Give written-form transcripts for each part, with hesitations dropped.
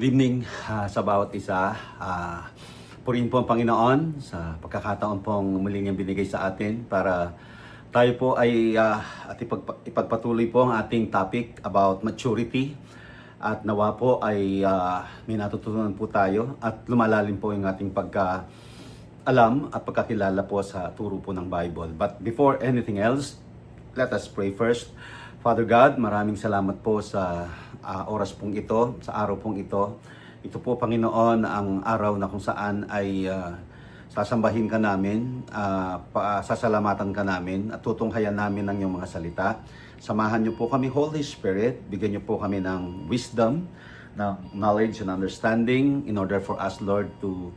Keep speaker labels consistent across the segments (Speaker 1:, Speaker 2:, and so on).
Speaker 1: Good evening sa bawat isa. Purihin po ang Panginoon sa pagkakataon pong muli niyang binigay sa atin para tayo po ay at ipagpatuloy po ang ating topic about maturity. At nawa po ay may natutunan po tayo at lumalalim po yung ating pagka-alam at pagkakilala po sa turo po ng Bible. But before anything else, let us pray first. Father God, maraming salamat po sa oras pong ito, sa araw pong ito. Ito po, Panginoon, ang araw na kung saan ay sasambahin ka namin, sasalamatan ka namin, at tutunghayan namin ng iyong mga salita. Samahan niyo po kami, Holy Spirit. Bigyan niyo po kami ng wisdom, ng knowledge and understanding in order for us, Lord, to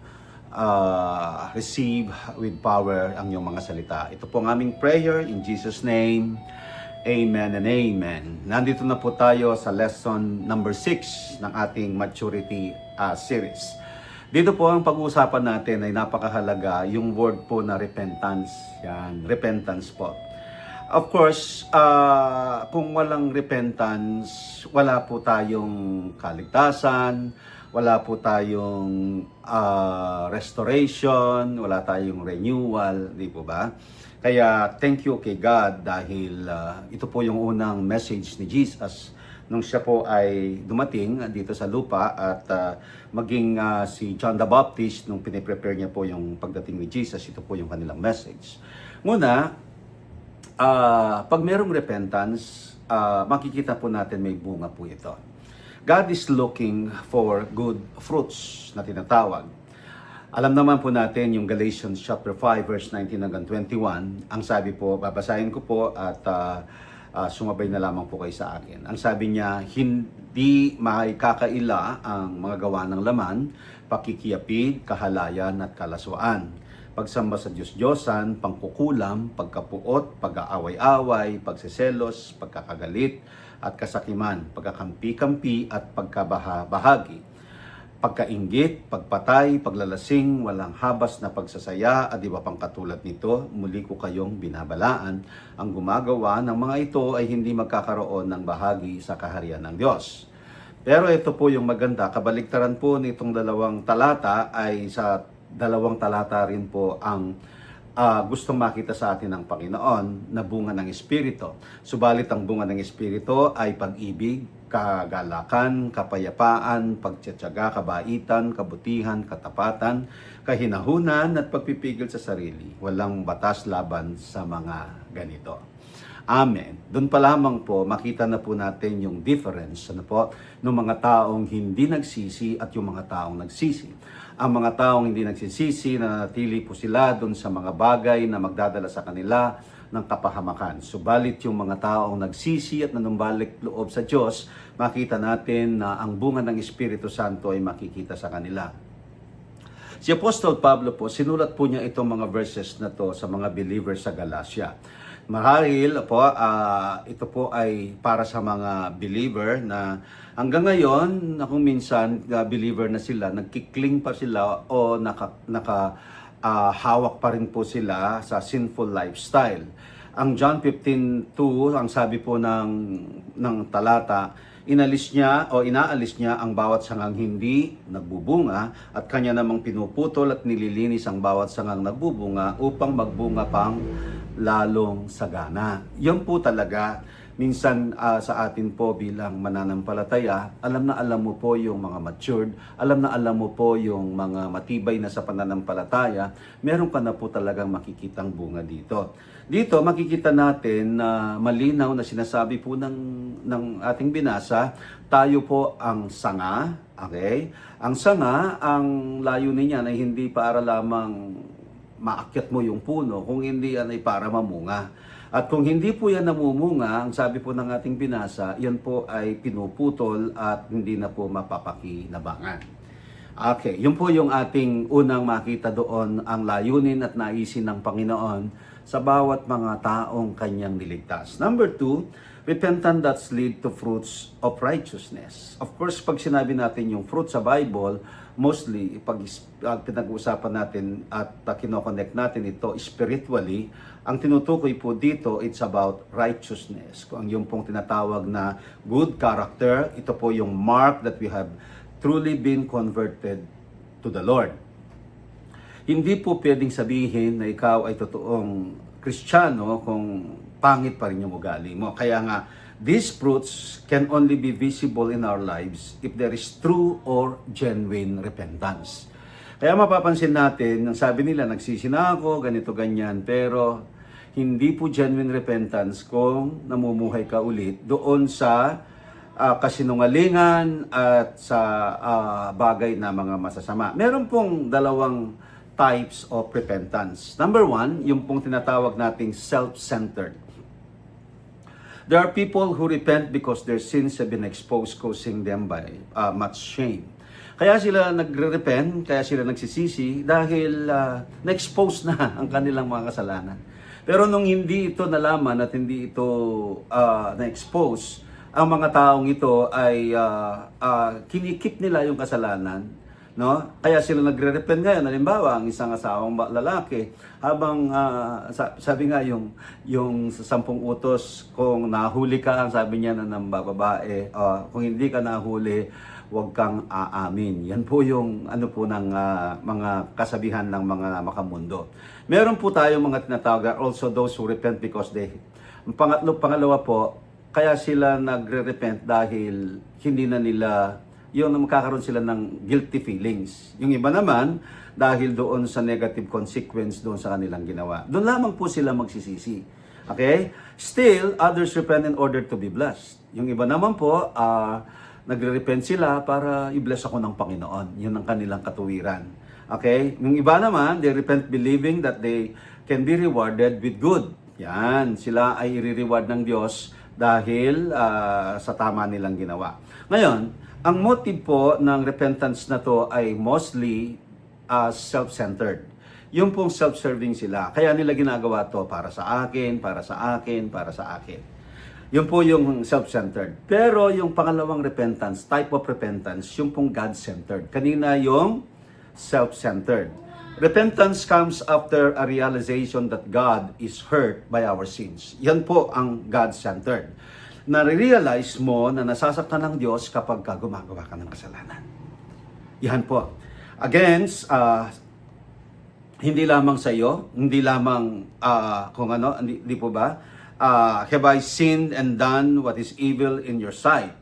Speaker 1: receive with power ang iyong mga salita. Ito po ang aming prayer in Jesus' name. Amen and amen. Nandito na po tayo sa lesson number 6 ng ating maturity series. Dito po ang pag-uusapan natin ay napakahalaga yung word po na repentance. Yan, repentance po. Of course, kung walang repentance, wala po tayong kaligtasan, wala po tayong restoration, wala tayong renewal, di po ba? Kaya thank you kay God dahil ito po yung unang message ni Jesus nung siya po ay dumating dito sa lupa at maging si John the Baptist nung piniprepare niya po yung pagdating ni Jesus, ito po yung kanilang message. Muna, pag merong repentance, makikita po natin may bunga po ito. God is looking for good fruits na tinatawag. Alam naman po natin yung Galatians chapter 5 verse 19 hanggang 21. Ang sabi po, babasahin ko po at sumabay na lamang po kayo sa akin. Ang sabi niya, hindi maikakaila ang mga gawa ng laman, pakikiyapid, kahalayan at kalaswaan. Pagsamba sa Diyos-Diyosan, pangkukulam, pagkapuot, pag-aaway-away, pagseselos, pagkakagalit at kasakiman, pagkakampi-kampi at pagkabahagi. Pagkainggit, pagpatay, paglalasing, walang habas na pagsasaya at iba pang katulad nito, muli ko kayong binabalaan. Ang gumagawa ng mga ito ay hindi magkakaroon ng bahagi sa kaharian ng Diyos. Pero ito po yung maganda, kabaliktaran po nitong dalawang talata ay sa dalawang talata rin po ang gustong makita sa atin ng Panginoon na bunga ng Espiritu. Subalit ang bunga ng Espiritu ay pag-ibig, kagalakan, kapayapaan, pagtiyatsaga, kabaitan, kabutihan, katapatan, kahinahunan at pagpipigil sa sarili. Walang batas laban sa mga ganito. Amen. Doon pa lamang po, makita na po natin yung difference ng mga taong hindi nagsisi at yung mga taong nagsisi. Ang mga taong hindi nagsisisi, nanatili po sila doon sa mga bagay na magdadala sa kanila ng kapahamakan. Subalit yung mga taong nagsisi at nanumbalik loob sa Diyos, makita natin na ang bunga ng Espiritu Santo ay makikita sa kanila. Si Apostol Pablo po, sinulat po niya itong mga verses na to sa mga believers sa Galacia. Marahil po, ito po ay para sa mga believer na hanggang ngayon, na kung minsan believer na sila, nagkikling pa sila o hawak pa rin po sila sa sinful lifestyle. Ang John 15:2, ang sabi po ng talata, inaalis niya ang bawat sangang hindi nagbubunga at kanya namang pinuputol at nililinis ang bawat sangang nagbubunga upang magbunga pang lalong sagana. Yan po talaga. Minsan sa atin po bilang mananampalataya, alam na alam mo po yung mga matured, alam na alam mo po yung mga matibay na sa pananampalataya, meron ka na po talagang makikitang bunga dito. Dito makikita natin na malinaw na sinasabi po ng ating binasa, tayo po ang sanga, okay? Ang sanga, ang layunin niya ay hindi para lamang maakyat mo yung puno, kung hindi yan ay para mamunga. At kung hindi po yan namumunga, ang sabi po ng ating binasa, yan po ay pinuputol at hindi na po mapapakinabangan. Okay, yun po yung ating unang makita doon, ang layunin at naisin ng Panginoon sa bawat mga taong kanyang niligtas. Number 2, repentance that lead to fruits of righteousness. Of course, pag sinabi natin yung fruit sa Bible, mostly, pag pinag-uusapan natin at kinoconnect natin ito spiritually, ang tinutukoy po dito, it's about righteousness. Kung yung pong tinatawag na good character, ito po yung mark that we have truly been converted to the Lord. Hindi po pwedeng sabihin na ikaw ay totoong Kristiyano kung pangit pa rin yung ugali mo. Kaya nga, these fruits can only be visible in our lives if there is true or genuine repentance. Kaya mapapansin natin, ang sabi nila, nagsisi na ako, ganito, ganyan, pero hindi po genuine repentance kung namumuhay ka ulit doon sa kasinungalingan at sa bagay na mga masasama. Meron pong dalawang types of repentance. Number one, yung pong tinatawag nating self-centered. There are people who repent because their sins have been exposed, causing them by much shame. Kaya sila nagre-repent, kaya sila nagsisisi dahil na-expose na ang kanilang mga kasalanan. Pero nung hindi ito nalaman at hindi ito na-expose, ang mga taong ito ay kinikip nila yung kasalanan. No? Kaya sila nagre-repent ngayon. Halimbawa, ang isang asawang lalaki, habang sabi nga yung sa 10 utos, kung nahuli ka, ang sabi niya na ng babae, kung hindi ka nahuli, huwag kang aamin. Yan po yung ano po ng mga kasabihan ng mga makamundo. Meron po tayong mga tinatawag, also those who repent because they... Pangalawa po, kaya sila nagre-repent dahil hindi na nila yung magkakaroon sila ng guilty feelings. Yung iba naman, dahil doon sa negative consequence doon sa kanilang ginawa. Doon lamang po sila magsisisi. Okay? Still, others repent in order to be blessed. Yung iba naman po, nagre-repent sila para i-bless ako ng Panginoon. Yun ang kanilang katuwiran. Okay? Yung iba naman, they repent believing that they can be rewarded with good. Yan, sila ay i-reward ng Diyos dahil sa tama nilang ginawa. Ngayon, ang motive po ng repentance na to ay mostly self-centered. Yung pong self-serving sila. Kaya nila ginagawa to para sa akin, para sa akin, para sa akin. Yun po yung self-centered. Pero yung pangalawang repentance, type of repentance, yung pong God-centered. Kanina yung self-centered. Repentance comes after a realization that God is hurt by our sins. Yan po ang God-centered. Na-realize mo na nasasaktan ng Diyos kapag gumagawa ka ng kasalanan. Yan po. Against, hindi lamang sa iyo, hindi lamang kung ano, hindi po ba? Have I sinned and done what is evil in your sight?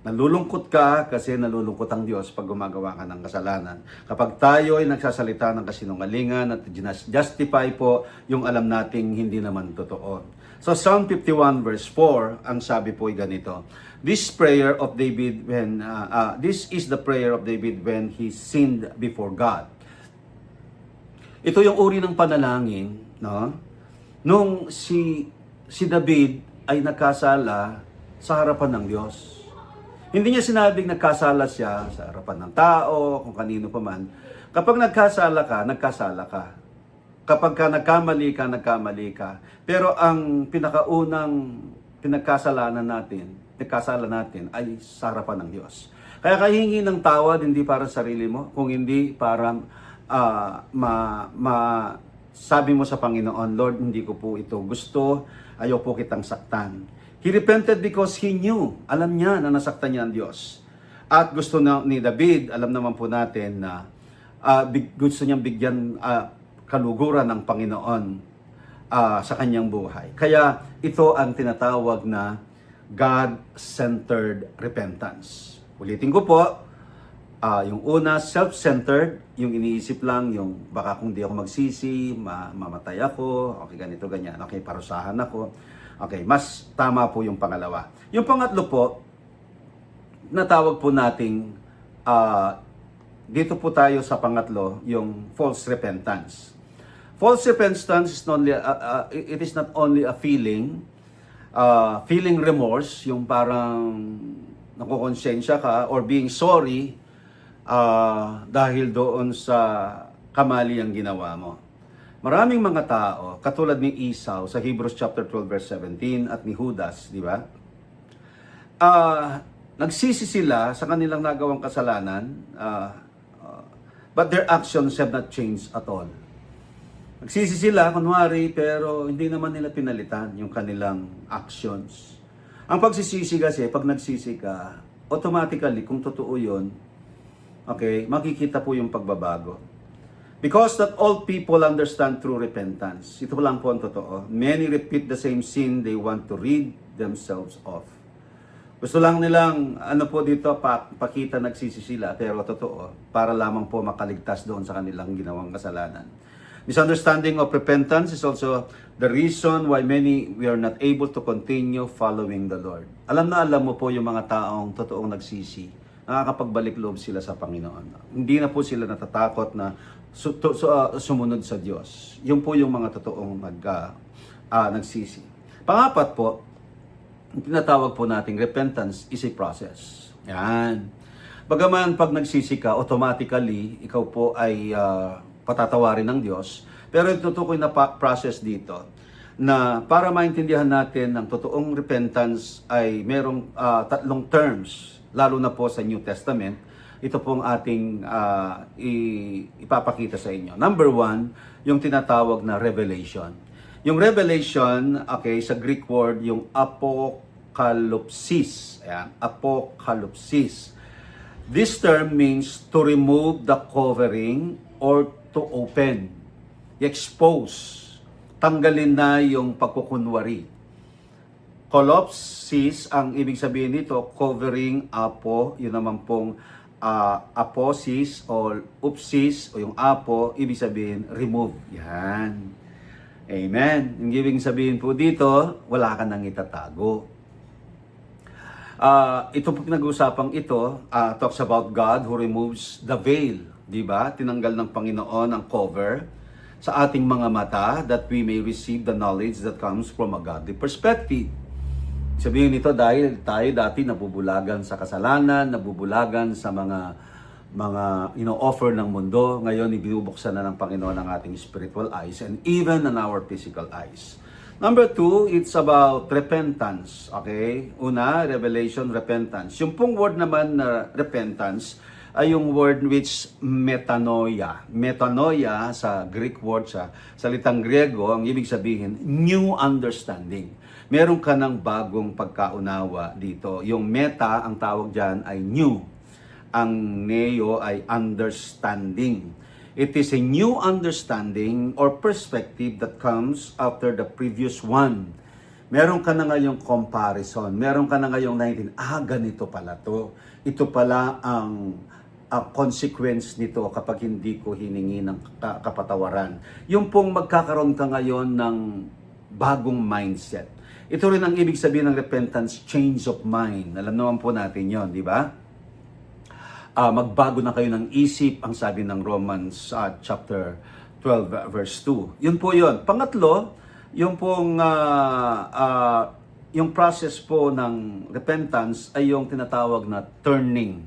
Speaker 1: Nalulungkot ka kasi nalulungkot ang Diyos pag gumagawa ka ng kasalanan. Kapag tayo ay nagsasalita ng kasinungalingan at justify po yung alam nating hindi naman totoo. So Psalm 51 verse 4, ang sabi po ay ganito. This prayer of David this is the prayer of David when he sinned before God. Ito yung uri ng panalangin, no? Nung si David ay nagkasala sa harapan ng Diyos. Hindi niya sinabing nagkasala siya sa harapan ng tao, kung kanino pa man. Kapag nagkasala ka. Kapag ka nagkamali ka. Pero ang pinakaunang nagkasala natin ay sa harapan ng Diyos. Kaya kahingi ng tawad, hindi para sa sarili mo, kung hindi para sabi mo sa Panginoon, Lord, hindi ko po ito gusto, ayaw po kitang saktan. He repented because he knew, alam niya na nasaktan niya ang Diyos. At gusto ni David, alam naman po natin na gusto niyang bigyan kaluguran ng Panginoon sa kanyang buhay. Kaya ito ang tinatawag na God-centered repentance. Ulitin ko po, yung una, self-centered, yung iniisip lang, yung baka kung di ako magsisi, mamatay ako, okay, ganito, ganyan, okay, parusahan ako. Okay, mas tama po yung pangalawa. Yung pangatlo po, natawag po nating, dito po tayo sa pangatlo, yung false repentance. False repentance is it is not only a feeling remorse, yung parang nakukonsensya ka, or being sorry, dahil doon sa kamali ang ginawa mo. Maraming mga tao, katulad ni Esau sa Hebrews chapter 12 verse 17 at ni Judas, di ba? Nagsisi sila sa kanilang nagawang kasalanan, but their actions have not changed at all. Nagsisi sila, kunwari, pero hindi naman nila pinalitan yung kanilang actions. Ang pagsisisi kasi, pag nagsisi ka, automatically, kung totoo yun, okay, makikita po yung pagbabago. Because that all people understand true repentance. Ito lang po ang totoo. Many repeat the same sin they want to rid themselves of. Gusto lang nilang, pakita nagsisi sila, pero totoo, para lamang po makaligtas doon sa kanilang ginawang kasalanan. Misunderstanding of repentance is also the reason why we are not able to continue following the Lord. Alam na alam mo po yung mga taong totoong nagsisi, nakakapagbalik loob sila sa Panginoon. Hindi na po sila natatakot na sumunod sa Diyos. Yun po yung mga totoong nagsisi. Pangapat po, yung tinatawag po nating repentance is a process. Yan. Bagaman pag nagsisi ka, automatically, ikaw po ay patatawarin ng Diyos. Pero yung tutukoy na process dito, na para maintindihan natin ang totoong repentance ay merong tatlong terms, lalo na po sa New Testament. Ito pong ating ipapakita sa inyo. Number 1, yung tinatawag na revelation. Yung revelation, okay, sa Greek word, yung apocalypsis. Ayan, apocalypsis. This term means to remove the covering or to open, expose, tanggalin na yung pagkukunwari. Kolopsis, ang ibig sabihin nito, covering, yun naman pong aposis or upsis, o yung apo, ibig sabihin, remove. Yan. Amen. Yung ibig sabihin po dito, wala ka nang itatago. Ito po pinag-uusapang ito, talks about God who removes the veil. Diba? Tinanggal ng Panginoon ang cover sa ating mga mata that we may receive the knowledge that comes from a godly perspective. Sabihin nito dahil tayo dati nabubulagan sa kasalanan, nabubulagan sa mga ino-offer ng mundo. Ngayon, ibinubuksan na ng Panginoon ang ating spiritual eyes and even on our physical eyes. Number 2, it's about repentance. Okay? Una, revelation, repentance. Yung pong word naman na repentance ay yung word which metanoia. Metanoia sa Greek word, sa salitang Griego, ang ibig sabihin, new understanding. Meron ka ng bagong pagkaunawa dito. Yung meta, ang tawag dyan ay new. Ang neo ay understanding. It is a new understanding or perspective that comes after the previous one. Meron ka na ngayong comparison. Meron ka na ngayong ganito pala to. Ito pala ang consequence nito kapag hindi ko hiningi ng kapatawaran. Yung pong magkakaroon ka ngayon ng bagong mindset. Ito rin ang ibig sabihin ng repentance, change of mind. Alam naman po natin yon, di ba? Magbago na kayo ng isip, ang sabi ng Romans chapter 12 verse 2. Yun po yun. Pangatlo, yung pong yung process po ng repentance ay yung tinatawag na turning.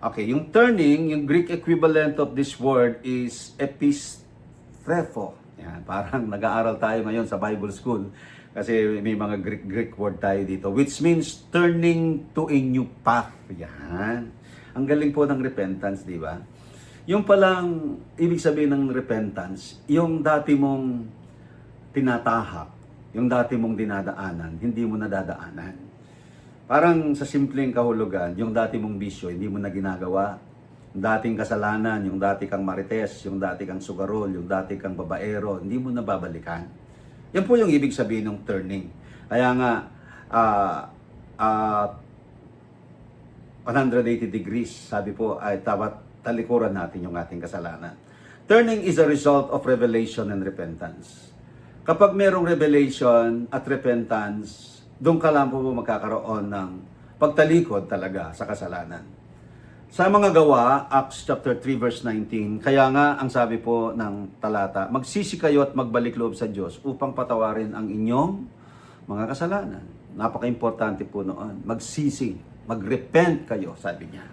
Speaker 1: Okay, yung turning, yung Greek equivalent of this word is epistrepho. Yan, parang nag-aaral tayo ngayon sa Bible school kasi may mga Greek word tayo dito, which means turning to a new path. Yan. Ang galing po ng repentance, di ba? Yung palang ibig sabihin ng repentance, yung dati mong tinatahak, yung dati mong dinadaanan, hindi mo na dadaanan. Parang sa simpleng kahulugan, yung dati mong bisyo, hindi mo na ginagawa. Yung dating kasalanan, yung dati kang marites, yung dati kang sugarol, yung dati kang babaero, hindi mo na babalikan. Yan po yung ibig sabihin ng turning. Kaya nga, 180 degrees, sabi po, ay talikuran natin yung ating kasalanan. Turning is a result of revelation and repentance. Kapag merong revelation at repentance, doon ka lang po magkakaroon ng pagtalikod talaga sa kasalanan. Sa mga gawa, Acts chapter 3 verse 19, kaya nga ang sabi po ng talata, magsisi kayo at magbalik loob sa Diyos upang patawarin ang inyong mga kasalanan. Napaka-importante po noon. Magsisi, mag-repent kayo, sabi niya.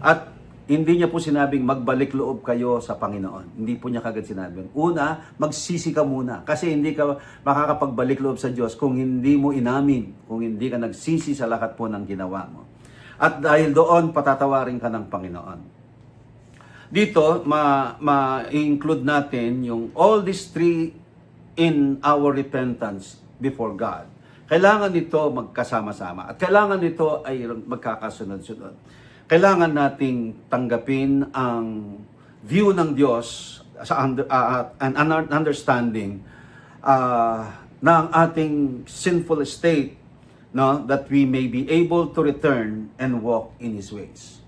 Speaker 1: At hindi niya po sinabing magbalik loob kayo sa Panginoon. Hindi po niya kagad sinabing. Una, magsisi ka muna. Kasi hindi ka makakapagbalik loob sa Diyos kung hindi mo inamin, kung hindi ka nagsisi sa lahat po ng ginawa mo. At dahil doon, patatawarin ka ng Panginoon. Dito, ma-include natin yung all these three in our repentance before God. Kailangan nito magkasama-sama at kailangan nito ay magkakasunod-sunod. kailangan nating tanggapin ang view ng Diyos sa understanding ng ating sinful state, no, that we may be able to return and walk in His ways.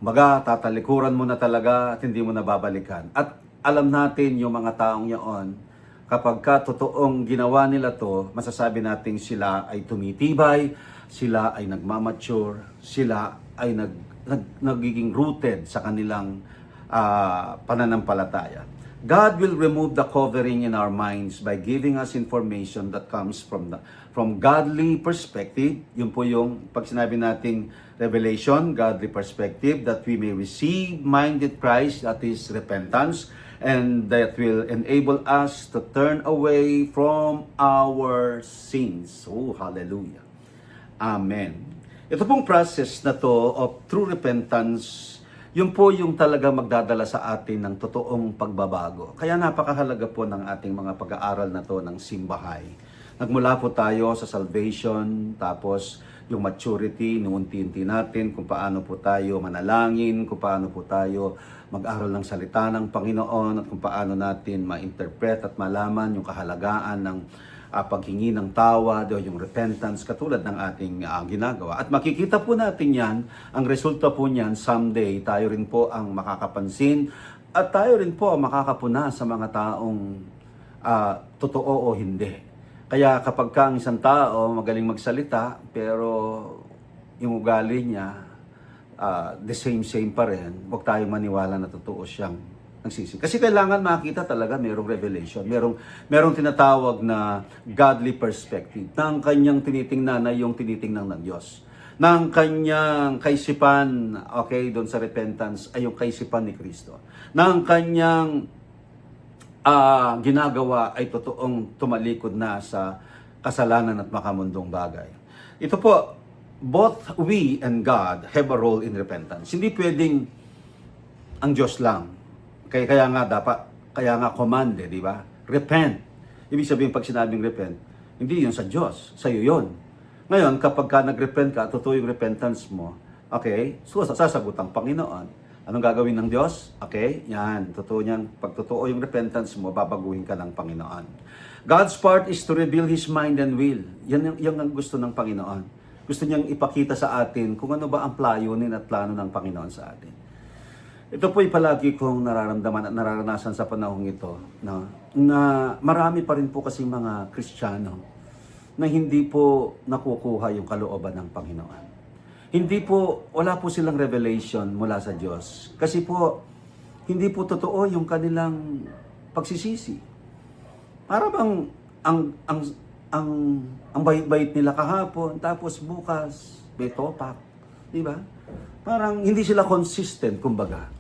Speaker 1: Maga, tatalikuran mo na talaga at hindi mo na babalikan. At alam natin yung mga taong yaon, kapag ka totoong ginawa nila to, masasabi natin sila ay tumitibay, sila ay nagmamature, sila ay nagiging rooted sa kanilang pananampalataya. God will remove the covering in our minds by giving us information that comes from godly perspective. Yun po yung pag sinabi nating revelation, godly perspective, that we may receive minded Christ, that is repentance, and that will enable us to turn away from our sins. Oh, hallelujah. Amen. Ito pong process na to of true repentance, yun po yung talaga magdadala sa atin ng totoong pagbabago. Kaya napakahalaga po ng ating mga pag-aaral na to ng simbahay. Nagmula po tayo sa salvation, tapos yung maturity, nuunti-unti natin kung paano po tayo manalangin, kung paano po tayo mag-aral ng salita ng Panginoon, at kung paano natin ma-interpret at malaman yung kahalagaan ng paghingi ng tawad o yung repentance katulad ng ating ginagawa. At makikita po natin yan, ang resulta po niyan someday, tayo rin po ang makakapansin at tayo rin po ang makakapuna sa mga taong totoo o hindi. Kaya kapag ka ang isang tao magaling magsalita pero yung ugali niya the same pa rin, huwag tayong maniwala na totoo siyang nagsisi. Kasi kailangan makita talaga merong revelation, merong tinatawag na godly perspective, ng kanyang tinitingnan na yung tinitingnan ng Diyos. Ng kanyang kaisipan, okay, doon sa repentance, ay yung kaisipan ni Kristo. Ng kanyang ginagawa ay totoong tumalikod na sa kasalanan at makamundong bagay. Ito po, both we and God have a role in repentance. Hindi pwedeng ang Diyos lang. Kaya nga command, di ba? Repent. Ibig sabihin pag sinabing repent, hindi yun sa Diyos, sa iyo yun. Ngayon, kapag ka nag-repent ka, totoo yung repentance mo, okay, so sasagot ang Panginoon. Anong gagawin ng Diyos? Okay, yan, totoo niyan. Pag totoo yung repentance mo, babaguhin ka ng Panginoon. God's part is to reveal His mind and will. Yan ang gusto ng Panginoon. Gusto niyang ipakita sa atin kung ano ba ang layunin at plano ng Panginoon sa atin. Ito po'y palagi kong nararamdaman at nararanasan sa panahong ito, no? Na marami pa rin po kasi mga Kristiyano na hindi po nakukuha yung kalooban ng Panginoon. Hindi po, wala po silang revelation mula sa Diyos. Kasi po, hindi po totoo yung kanilang pagsisisi. Para bang ang bait-bait nila kahapon, tapos bukas, betopak. Di ba? Parang hindi sila consistent, kumbaga.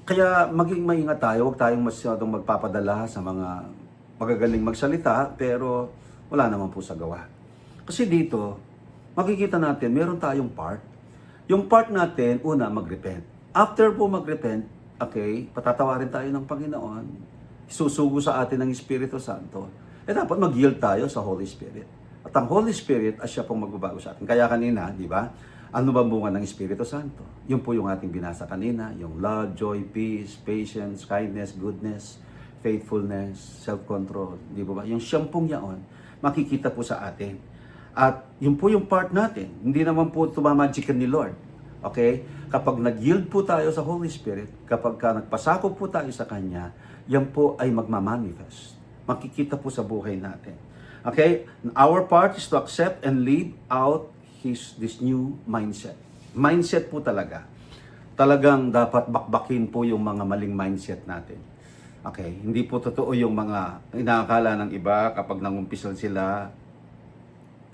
Speaker 1: Kaya maging maingat tayo, huwag tayong masyadong magpapadala sa mga magagaling magsalita, pero wala naman po sa gawa. Kasi dito, makikita natin, meron tayong part. Yung part natin, una, mag-repent. After po mag-repent, okay, patatawarin tayo ng Panginoon, susugo sa atin ng Espiritu Santo, dapat mag-yield tayo sa Holy Spirit. At ang Holy Spirit, siya pong magbabago sa atin. Kaya kanina, di ba, ano ba bunga ng Espiritu Santo? Yun po yung ating binasa kanina, yung love, joy, peace, patience, kindness, goodness, faithfulness, self-control. Di ba? Yung siyempong yaon, makikita po sa atin. At yun po yung part natin. Hindi naman po tumamagican ni Lord. Okay? Kapag nag-yield po tayo sa Holy Spirit, kapag nagpasakop po tayo sa Kanya, yan po ay magmamanifest. Makikita po sa buhay natin. Okay? Our part is to accept and live out this new mindset. Mindset po talaga. Talagang dapat bakbakin po yung mga maling mindset natin. Okay? Hindi po totoo yung mga inaakala ng iba kapag nangumpisal sila,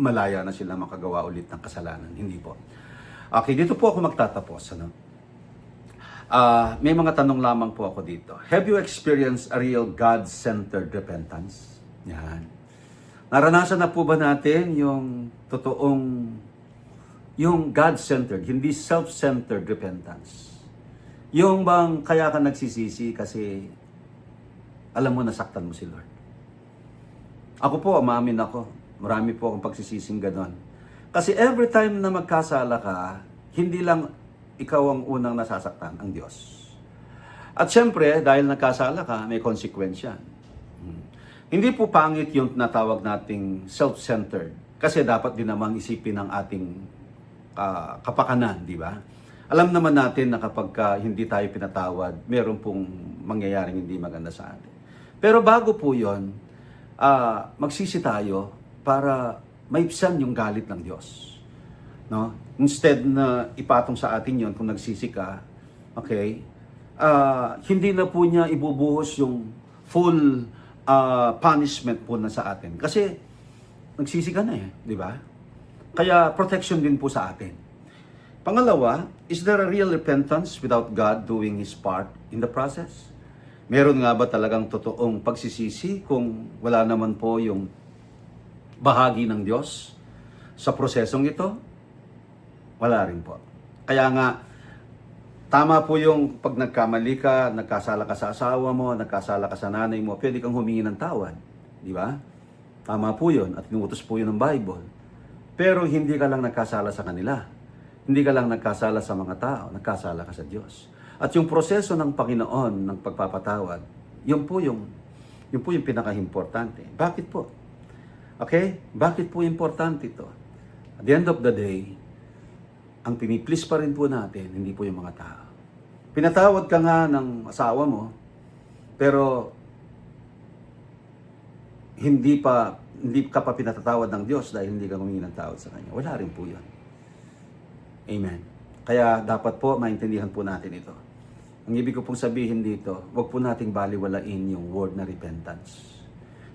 Speaker 1: malaya na sila makagawa ulit ng kasalanan. Hindi po. Okay, dito po ako magtatapos. Ano? May mga tanong lamang po ako dito. Have you experienced a real God-centered repentance? Yan. Naranasan na po ba natin yung totoong, yung God-centered, hindi self-centered repentance? Yung bang kaya ka nagsisisi kasi alam mo nasaktan mo si Lord? Ako po, umamin ako. Marami po akong pagsisising ganon. Kasi every time na magkasala ka, hindi lang ikaw ang unang nasasaktan, ang Diyos. At syempre, dahil nagkasala ka, may konsekwensya. Hindi po pangit yung natawag nating self-centered. Kasi dapat din namang isipin ng ating kapakanan, di ba? Alam naman natin na kapag hindi tayo pinatawad, meron pong mangyayaring hindi maganda sa atin. Pero bago po yun, magsisi tayo para maibsan yung galit ng Diyos. No? Instead na ipatong sa atin yon kung nagsisi ka, okay, hindi na po niya ibubuhos yung full punishment po na sa atin. Kasi nagsisi ka na di ba? Kaya protection din po sa atin. Pangalawa, is there a real repentance without God doing His part in the process? Meron nga ba talagang totoong pagsisisi kung wala naman po yung bahagi ng Diyos sa prosesong ito? Wala rin po. Kaya nga, tama po yung pag nagkamali ka, nagkasala ka sa asawa mo, nagkasala ka sa nanay mo, pwede kang humingi ng tawad. Di ba? Tama po yun at inuutos po yun ng Bible. Pero hindi ka lang nagkasala sa kanila. Hindi ka lang nagkasala sa mga tao, nagkasala ka sa Diyos. At yung proseso ng Panginoon ng pagpapatawad, yun po yung pinaka-importante. Bakit po? Okay? Bakit po importante ito? At the end of the day, ang piniplease pa rin po natin, hindi po yung mga tao. Pinatawad ka nga ng asawa mo, pero hindi ka pa pinatatawad ng Diyos dahil hindi ka humingi ng tawad sa Kanya. Wala rin po yun. Amen. Kaya dapat po maintindihan po natin ito. Ang ibig ko pong sabihin dito, huwag po nating baliwalain yung word na repentance.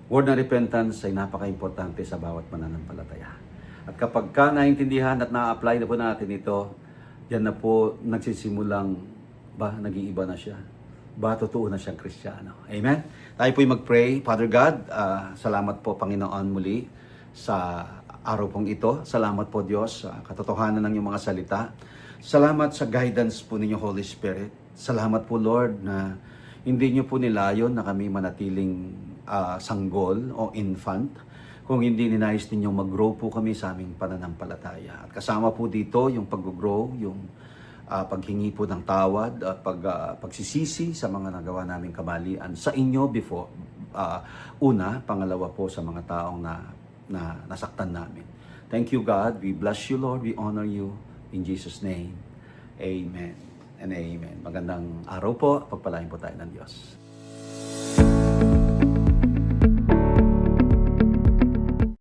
Speaker 1: Word na repentance ay napaka-importante sa bawat mananampalataya. At kapag ka naintindihan at na-apply na po natin ito, yan na po nagsisimulang, nag-iiba na siya. Totoo na siyang Kristiyano. Amen? Tayo po'y mag-pray. Father God, salamat po Panginoon muli sa araw pong ito. Salamat po Diyos sa katotohanan ng iyong mga salita. Salamat sa guidance po ninyo Holy Spirit. Salamat po Lord na hindi niyo po nilayon na kami manatiling sanggol o infant. Kung hindi ninais ninyong mag-grow po kami sa aming pananampalataya. At kasama po dito yung pag-grow, yung paghingi po ng tawad at pagsisisi sa mga nagawa naming kamalian sa inyo before. Pangalawa po sa mga taong na nasaktan namin. Thank you God. We bless you Lord. We honor you. In Jesus' name. Amen and amen. Magandang araw po. Pagpalain po tayo ng Diyos.